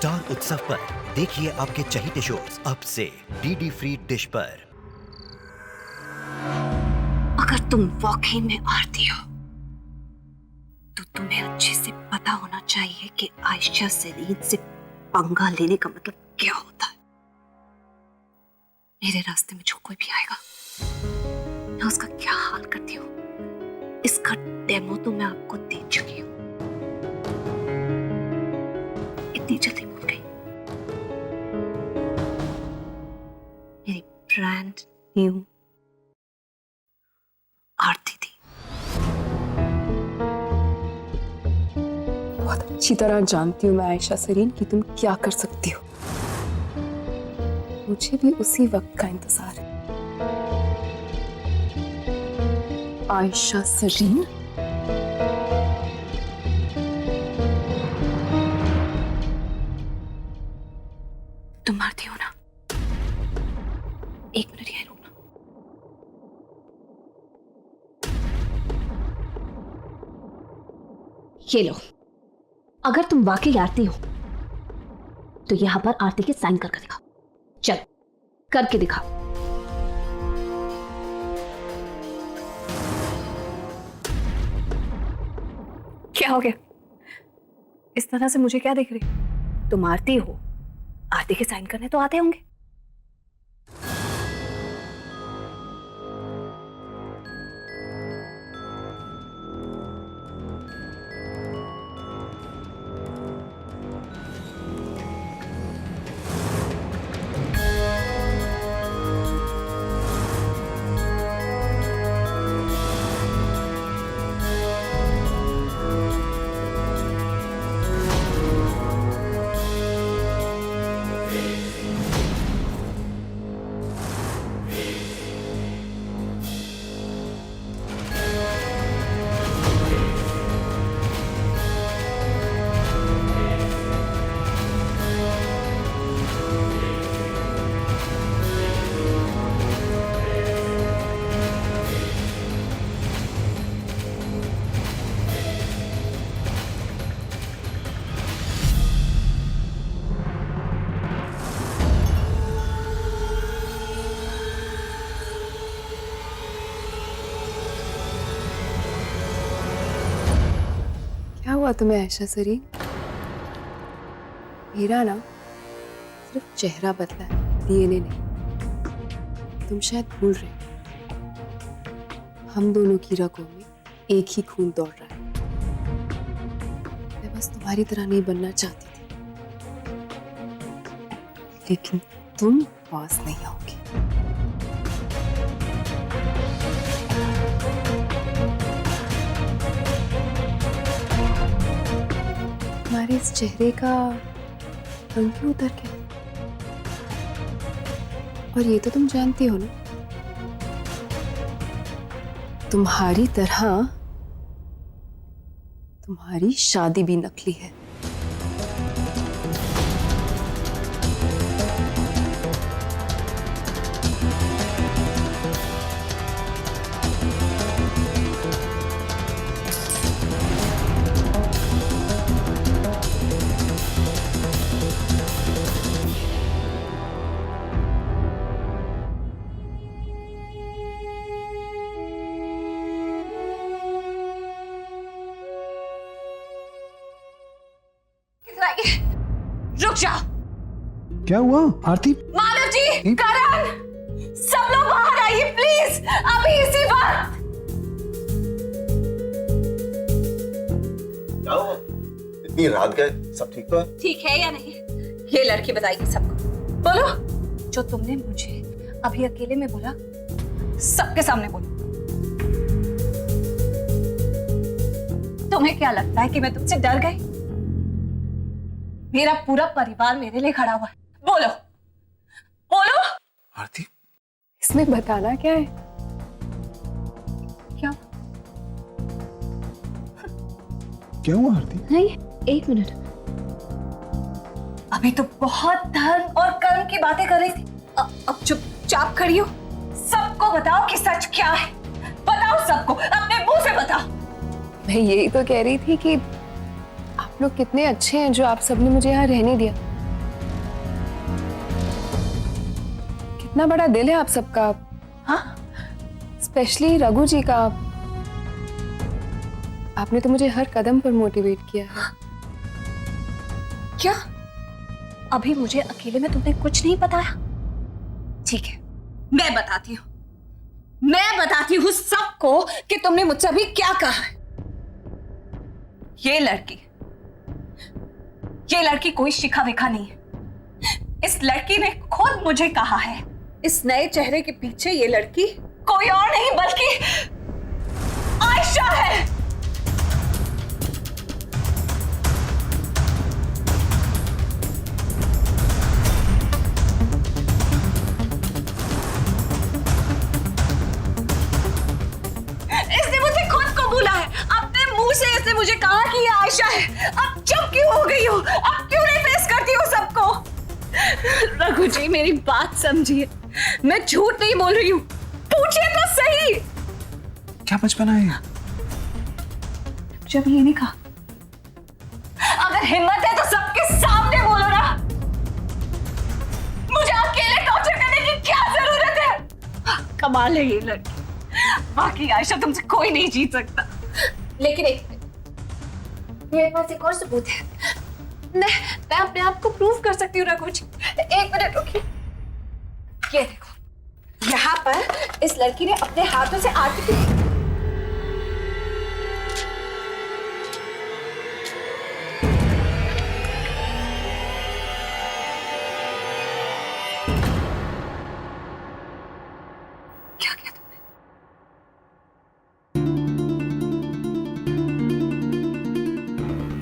Star उत्सव पर देखिए आपके चहीते शोज अब से डीडी फ्री डिश पर। अगर तुम वाकई में आरती हो तो तुम्हें अच्छे से पता होना चाहिए कि आयशा सरीन से पंगा लेने का मतलब क्या होता है। मेरे रास्ते में जो कोई भी आएगा मैं उसका क्या हाल करती हूँ इसका डेमो तो मैं आपको दे चुकी हूँ। इतनी जल्दी भूल गई? मेरी ब्रांड न्यू आरती थी। बहुत अच्छी तरह जानती हूँ मैं आयशा सरीन कि तुम क्या कर सकती हो। मुझे भी उसी वक्त का इंतजार है। आयशा सरीन तुम मारती हो ना? एक मिनट यहाँ रुकना। ये लो, अगर तुम वाकई आरती हो तो यहां पर आरती के साइन करके दिखाओ। चलो करके दिखाओ। क्या हो गया? इस तरह से मुझे क्या देख रही? तुम आरती हो, आरती के साइन करने तो आते होंगे। क्या हुआ तुम्हें आयशा सरीन? मेरा ना सिर्फ चेहरा बदला है, डीएनए नहीं। तुम शायद भूल रहे हो हम दोनों की रगों में एक ही खून दौड़ रहा है। मैं बस तुम्हारी तरह नहीं बनना चाहती थी, लेकिन तुम बॉस नहीं होगी। तुम्हारे इस चेहरे का रंग क्यों उतर गया? और ये तो तुम जानती हो ना, तुम्हारी तरह तुम्हारी शादी भी नकली है। रुक जाओ। क्या हुआ आरती? माधव जी, करण, सब लोग बाहर आइए प्लीज, अभी इसी वक्त। क्या हुआ? इतनी रात गए, सब ठीक तो है? ठीक है या नहीं ये लड़की बताएगी सबको। बोलो, जो तुमने मुझे अभी अकेले में बोला सबके सामने बोलो। तुम्हें क्या लगता है कि मैं तुमसे डर गई? मेरा पूरा परिवार मेरे लिए खड़ा हुआ है। बोलो बोलो। आरती, इसमें बताना क्या है? क्या क्या हुआ आरती? नहीं, एक मिनट। अभी तो बहुत धर्म और कर्म की बातें कर रही थी, अब चुपचाप खड़ी हो। सबको बताओ कि सच क्या है। बताओ सबको, अपने मुंह से बताओ। मैं यही तो कह रही थी कि आप लोग कितने अच्छे हैं जो आप सबने मुझे यहाँ रहने दिया। इतना बड़ा दिल है आप सबका, हाँ, स्पेशली रघु जी का। आपने तो मुझे हर कदम पर मोटिवेट किया है। क्या अभी मुझे अकेले में तुमने कुछ नहीं बताया? ठीक है, मैं बताती हूँ सबको कि तुमने मुझसे अभी क्या कहा है। ये लड़की कोई शिखा विखा नहीं है। इस लड़की ने खुद मुझे कहा है, इस नए चेहरे के पीछे ये लड़की कोई और नहीं बल्कि आयशा है। इसने मुझे खुद कबूला है, अपने मुंह से इसने मुझे कहा कि ये आयशा है। अब चुप क्यों हो गई हो? अब क्यों नहीं फेस करती हो सबको? रघु जी मेरी बात समझिए, मैं झूठ नहीं बोल रही हूँ, पूछिए तो सही। क्या बचपना है? जब ये नहीं कहा, अगर हिम्मत है तो सबके सामने बोलो ना। मुझे अकेले टॉर्चर करने की क्या जरूरत है? कमाल है ये लड़की, बाकी आयशा तुमसे कोई नहीं जीत सकता। लेकिन एक मेरे पास एक और सबूत है। मैं अपने आप को प्रूव कर सकती हूँ रघु जी। एक मिनट रुकिए, ये देखो, यहाँ पर इस लड़की ने अपने हाथों से आरती की। क्या किया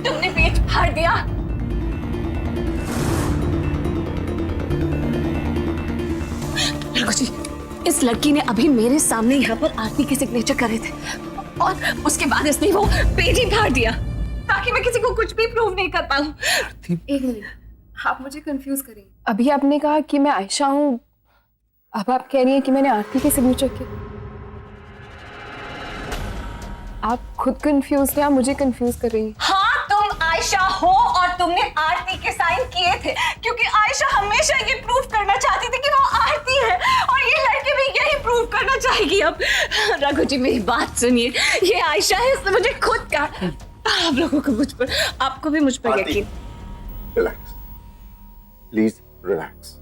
तुमने पेट फाड़ दिया। रघु जी, इस लड़की ने अभी मेरे सामने यहाँ पर आरती के सिग्नेचर करे थे और उसके बाद इसने वो पेज ही फाड़ दिया ताकि मैं किसी को कुछ भी प्रूव नहीं कर पाऊं। एक मिनट, आप मुझे कंफ्यूज करेंगे। अभी आपने कहा कि मैं आयशा हूँ, अब आप कह रही हैं कि मैंने आरती के सिग्नेचर किए। आप खुद कंफ्यूज थे, आप मुझे कंफ्यूज कर रही हैं। हाँ, तुम आयशा हो और तुमने आरती के साइन किए थे क्योंकि आयशा हमेशा ये प्रूव करना चाहती थी कि वो आरती है और ये लड़की भी यही प्रूव करना चाहेगी। अब रघु जी मेरी बात सुनिए, ये आयशा है, इसने मुझे खुद कहा। आप लोगों को मुझ पर, आपको भी मुझ पर यकीन। Relax, please relax.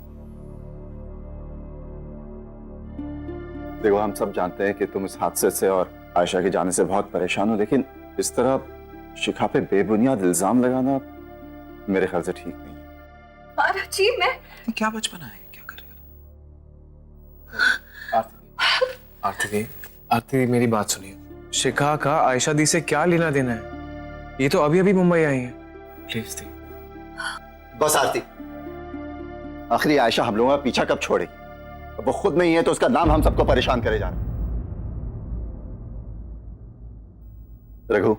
देखो, हम सब जानते हैं कि तुम इस हादसे से और आयशा के जाने से बहुत परेशान हो, लेकिन इस तरह शिखा पे बेबुनियाद इल्जाम लगाना मेरे ख्याल से ठीक नहीं है। अरे जी, मैं क्या बचपना है? क्या कर रही हो? आरती मेरी बात सुनिए। शिखा का आयशा दी से क्या लेना देना है? ये तो अभी अभी मुंबई आई है। प्लीज दी। बस आरती, आखिरी आयशा हम लोगों का पीछा कब छोड़ेगी? अब वो खुद नहीं है तो उसका नाम हम सबको परेशान करे जा रहा है। रघु,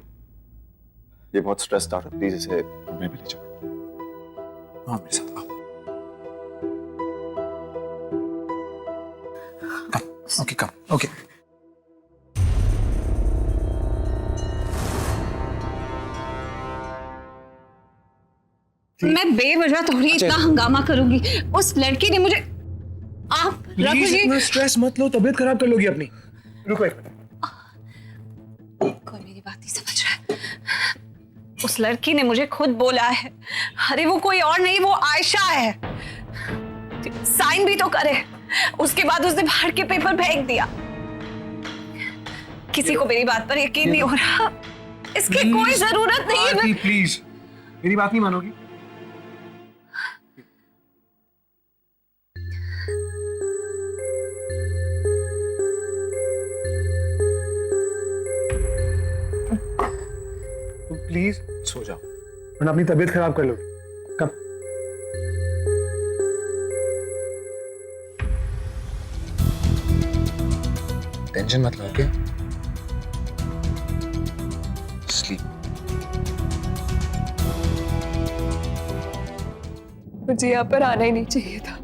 ये बहुत स्ट्रेस्ड आउट है, प्लीज इसे मैं भी ले जाऊँ। हाँ, मेरे साथ आओ। कम, ओके। मैं बेवजह थोड़ी इतना हंगामा करूंगी। उस लड़की ने मुझे, आप रघु प्लीज जी, इतना स्ट्रेस मत लो, तबीयत खराब कर लोगी अपनी। रुको एक मिनट। कोई मेरी बात नहीं समझ रहा है। उस लड़की ने मुझे खुद बोला है, अरे वो कोई और नहीं, वो आयशा है। साइन भी तो करे, उसके बाद उसने बाहर के पेपर फेंक दिया। किसी को मेरी बात पर यकीन नहीं हो रहा। इसकी कोई जरूरत नहीं है। प्लीज, मेरी बात नहीं मानोगी? प्लीज सो जाओ, वरना अपनी तबीयत खराब कर लोगी। कब? टेंशन मत लो, ओके? स्लीप। मुझे यहाँ पर आना ही नहीं चाहिए था।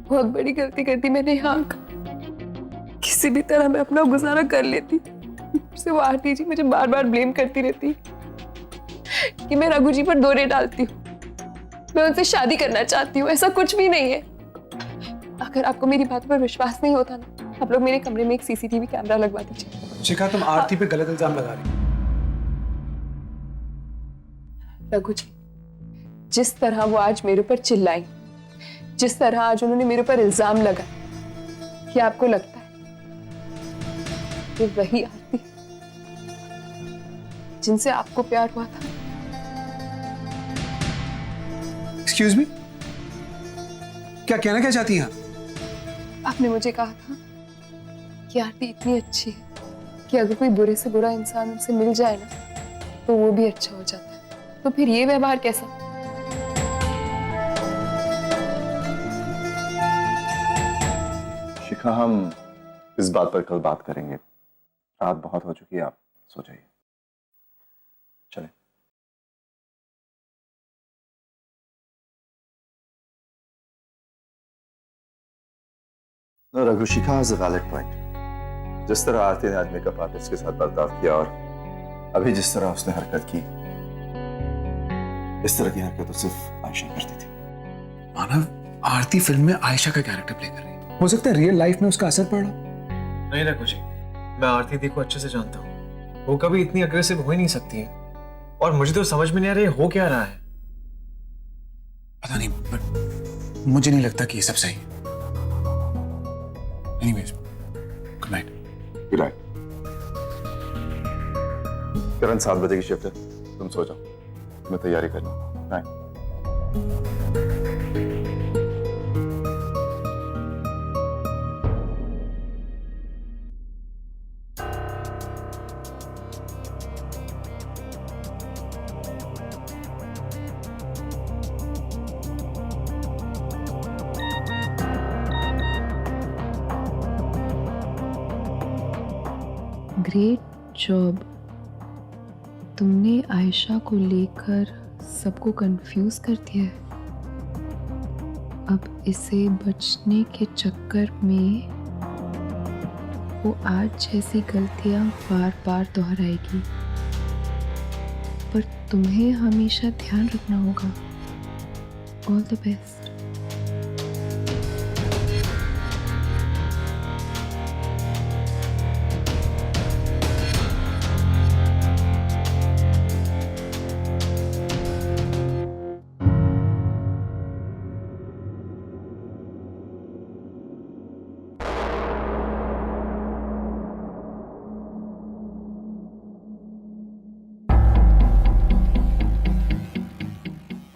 बहुत बड़ी गलती कर दी मैंने यहाँ का। किसी भी तरह मैं अपना गुजारा कर लेती। से वो आरती जी मुझे बार बार ब्लेम करती रहती कि मैं रघु जी पर दोरे डालती हूँ, मैं उनसे शादी करना चाहती हूँ। ऐसा कुछ भी नहीं है। अगर आपको मेरी बातों पर विश्वास नहीं होता ना, आप लोग मेरे कमरे में एक सीसीटीवी कैमरा लगवा दीजिए। शिखा, तुम आरती पे गलत इल्जाम लगा रही हो। रघु जी, जिस तरह वो आज मेरे ऊपर चिल्लाई, जिस तरह आज उन्होंने मेरे ऊपर इल्जाम लगाया, क्या आपको लगता है ये वही आरती जिनसे आपको प्यार हुआ था? एक्सक्यूज मी, क्या कहना क्या चाहती हैं आप? आपने मुझे कहा था कि आरती इतनी अच्छी है कि अगर कोई बुरे से बुरा इंसान उनसे मिल जाए ना तो वो भी अच्छा हो जाता है। तो फिर ये व्यवहार कैसा? शिखा, हम इस बात पर कल बात करेंगे। रात बहुत हो चुकी है, आप सो जाइए। चले। रघु, शिखा इज अ वैलिड पॉइंट। जिस तरह आरती ने आज मेकअप आर्टिस्ट के साथ बर्ताव किया और अभी जिस तरह उसने हरकत की, इस तरह की हरकत तो सिर्फ आयशा करती थी। मानव, आरती फिल्म में आयशा का कैरेक्टर प्ले कर रही है। हो सकता है रियल लाइफ में उसका असर पड़ा। नहीं रघु जी, मैं आरती दी को अच्छे से जानता हूँ। वो कभी इतनी अग्रेसिव हो ही नहीं सकती है। और मुझे तो समझ में नहीं आ रहा हो क्या रहा है। पता नहीं, बट मुझे नहीं लगता कि ये सब सही है। Anyways, good night. Good night. Karan 7 बजे की शिफ्ट है, तुम सो जाओ, मैं तैयारी कर लूँ। नाइट। Great job. तुमने आयशा को लेकर सबको कंफ्यूज कर दिया है। अब इसे बचने के चक्कर में वो आज जैसी गलतियां बार बार दोहराएगी। पर तुम्हें हमेशा ध्यान रखना होगा। All the best.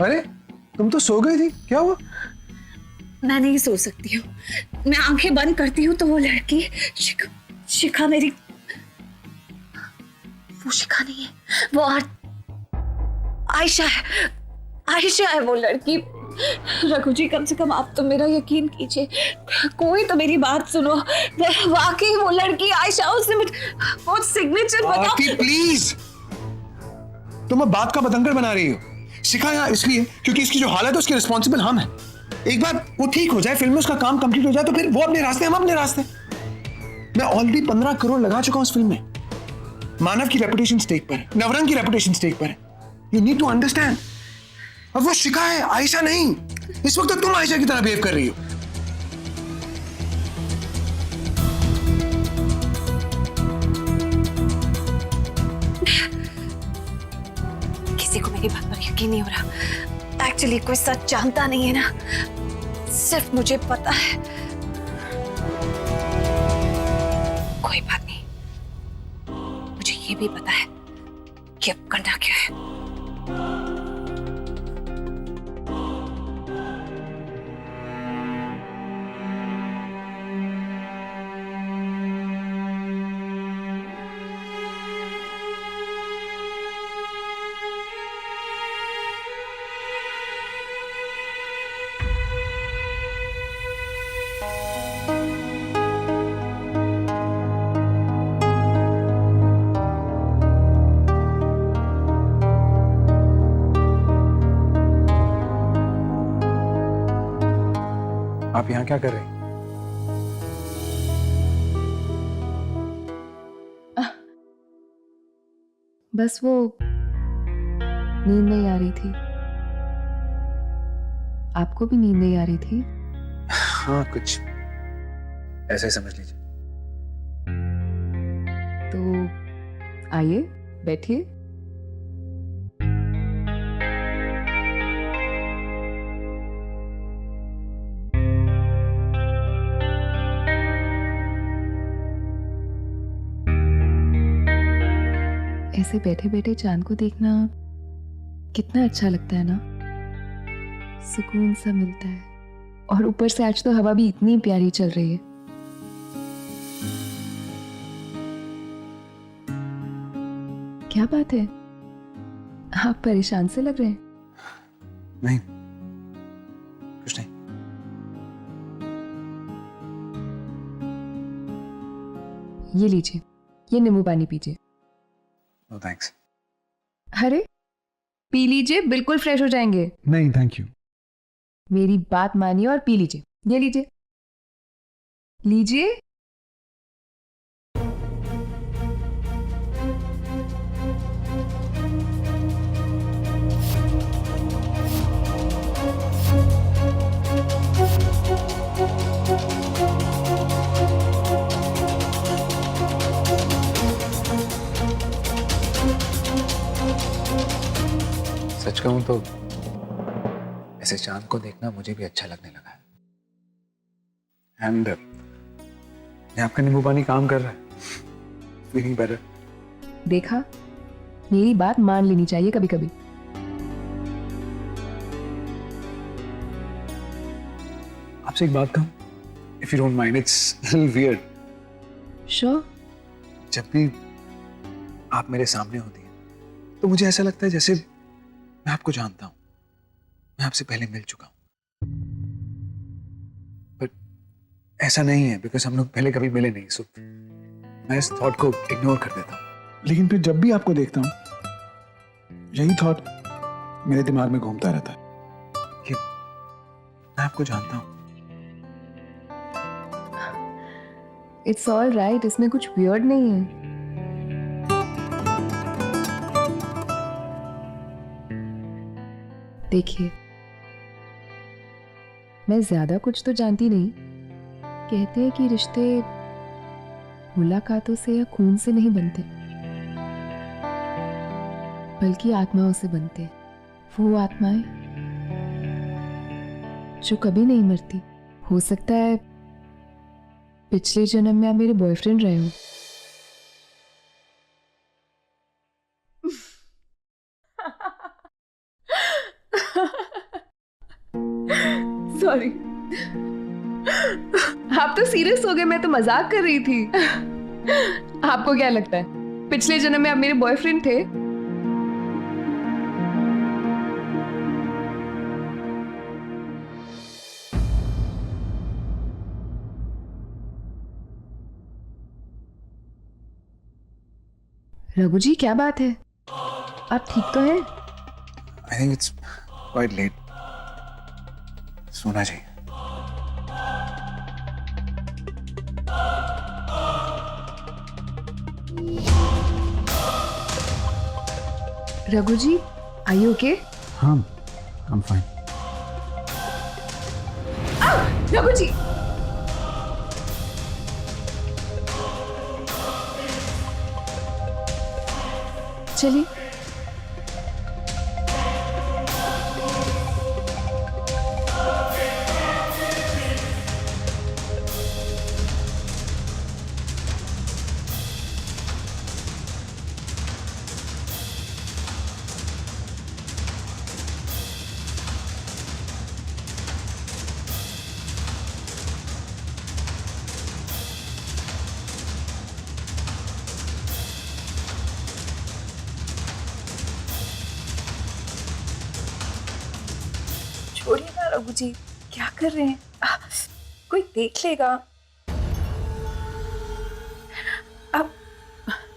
अरे, तुम तो सो गई थी, क्या हुआ? मैं नहीं सो सकती हूँ। मैं आंखें बंद करती हूँ तो वो लड़की शिखा मेरी, वो शिखा नहीं है, वो आयशा है। आयशा है वो लड़की। रघु जी, कम से कम आप तो मेरा यकीन कीजिए, कोई तो मेरी बात सुनो। वाकई वो लड़की आयशा, उसने मुझे वो सिग्नेचर बताओ। प्लीज, तुम अब बात का बतंगड़ बना रही हो। शिखा यहाँ इसलिए क्योंकि इसकी जो हालत है उसके रिस्पॉन्सिबल हम हैं। एक बार वो ठीक हो जाए, फिल्म में उसका काम कंप्लीट हो जाए तो फिर वो अपने रास्ते, हम अपने रास्ते। मैं ऑलरेडी 15 करोड़ लगा चुका हूं उस फिल्म में। मानव की रेपुटेशन स्टेक पर है, नवरंग की रेपुटेशन स्टेक पर है। You need to understand. अब वो शिखा है, आयशा नहीं। इस वक्त तो तुम आयशा की तरह बिहेव कर रही हो। किसी को मेरी बात पर यकीन नहीं हो रहा। एक्चुअली कोई सच जानता नहीं है ना, सिर्फ मुझे पता है। कोई बात नहीं, मुझे ये भी पता है कि अब करना क्या है। आप यहाँ क्या कर रहे हैं? बस वो नींद नहीं आ रही थी। आपको भी नींद नहीं आ रही थी? हाँ, कुछ ऐसे ही समझ लीजिए। तो आइए बैठिए। ऐसे बैठे बैठे चांद को देखना कितना अच्छा लगता है ना, सुकून सा मिलता है। और ऊपर से आज तो हवा भी इतनी प्यारी चल रही है। क्या बात है, आप परेशान से लग रहे हैं? नहीं, कुछ नहीं। ये लीजिए, ये नींबू पानी पीजिए। No thanks. अरे पी लीजिए, बिल्कुल फ्रेश हो जाएंगे। नहीं थैंक यू। मेरी बात मानिए और पी लीजिए। ये लीजिए, लीजिए। सच कहूं तो ऐसे चांद को देखना मुझे भी अच्छा लगने लगा है। एंड आपका नींबू पानी काम कर रहा है। Feeling better. देखा, मेरी बात मान लेनी चाहिए कभी कभी। आपसे एक बात कहूं, if you don't mind, it's little weird. Sure. जब भी आप मेरे सामने होती हैं तो मुझे ऐसा लगता है जैसे मैं आपको जानता हूं, मैं आपसे पहले मिल चुका हूं। बट ऐसा नहीं है, बिकॉज हम लोग पहले कभी मिले नहीं। सो मैं इस थॉट को इग्नोर कर देता हूं। लेकिन फिर जब भी आपको देखता हूं, यही थॉट मेरे दिमाग में घूमता रहता है कि मैं आपको जानता हूं। इट्स ऑल राइट, इसमें कुछ वियर्ड नहीं है। देखिए, मैं ज्यादा कुछ तो जानती नहीं। कहते हैं कि रिश्ते मुलाकातों से या खून से नहीं बनते, बल्कि आत्माओं से बनते। वो आत्माएं जो कभी नहीं मरती। हो सकता है पिछले जन्म में आप मेरे बॉयफ्रेंड रहे हो। सॉरी, आप तो सीरियस हो गए, मैं तो मजाक कर रही थी। आपको क्या लगता है पिछले जन्म में आप मेरे बॉयफ्रेंड थे? रघु जी, क्या बात है? आप ठीक तो हैं? I think it's quite late. सोना चाहिए। Raghu ji, are you okay? हाँ, I am fine. Raghu ji, चलिए। छोड़िए ना रघु जी, क्या कर रहे हैं? कोई देख लेगा। अब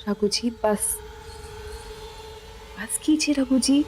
रघु जी, बस कीजिए रघु जी।